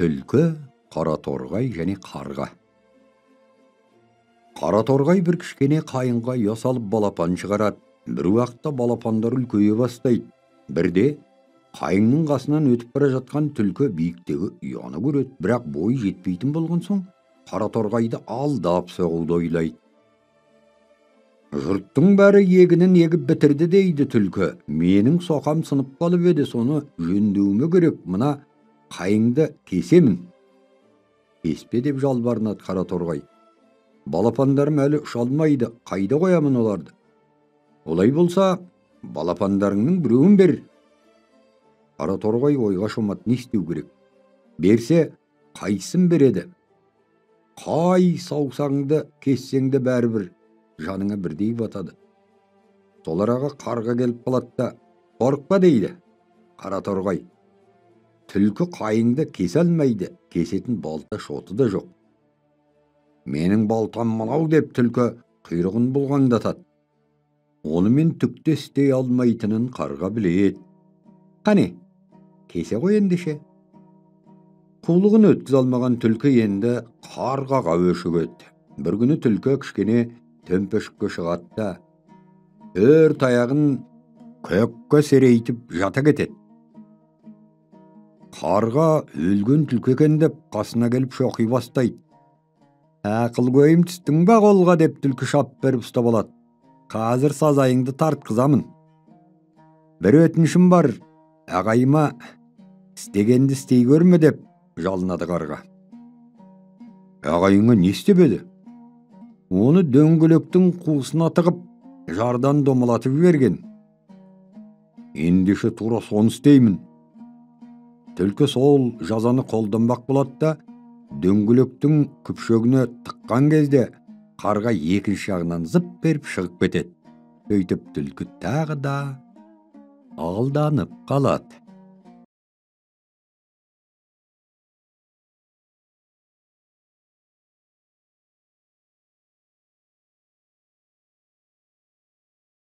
Түлкі, Қараторғай және қарға. Қараторғай бір кішкене қайынға ұя салып балапан шығарады. Бір уақытта балапандар үлкейе бастайды. Бірде қайыңның қасынан өтіп бара жатқан түлкі биіктегі ұяны көреді, бірақ бойы жетпейтін болған соң Қараторғайды алдап соғуды ойлайды. Жұрттың бәрі егінін егіп бітірді дейді түлкі. Менің соқам сынып қалып еді, соны жөндеуіме керек, мына қайыңды кесемін. Кеспе деп жалбарынады Қараторғай. Балапандарым әлі ұша алмайды, қайда қоямын оларды? Олай болса, балапандарыңның біреуін бер. Қараторғай ойға шомады, не істеу керек? Берсе, қайсысын береді? Қай саусағыңды кессеңді бәрібір жаныңа бірдей батады. Сол араға қарға келіп қалады да, қорықпа дейді Қараторғай. Түлкі қайыңды кесе алмайды, кесетін балта шоты да жоқ. Менің балтам мынау деп түлкі құйрығын бұлғаңдатады. Онымен түкті істей алмайтынын қарға біледі. Қане, кесе ғой ендеше. Қулығын өткіз алмаған түлкі енді қарғаға өшігеді. Бір күні түлкі кішкене төмпешікке шығады да, төрт аяғын көкке серейтіп жата кетеді. Қарға өлген түлкі екен деп қасына келіп шоқи бастайды. Ақыл көйім түстің ба қолға деп түлкі шап беріп ұстап алады. Қазір сазайыңды тартқызамын. Бір өтінішім бар, ағайыма істегенді істей көрме деп жалынады қарға. Ағайыңа не істеп? Оны дөңгелектің қуысына тығып, жардан домалатып жіберген. Ендеше тура соны істеймін. Түлкі сол жазаны қолданбақ болады да, дөңгелектің күпшегіне тыққан кезде қарға екінші жағынан зып беріп шығып кетеді. Сөйтіп түлкі тағы да алданып қалады.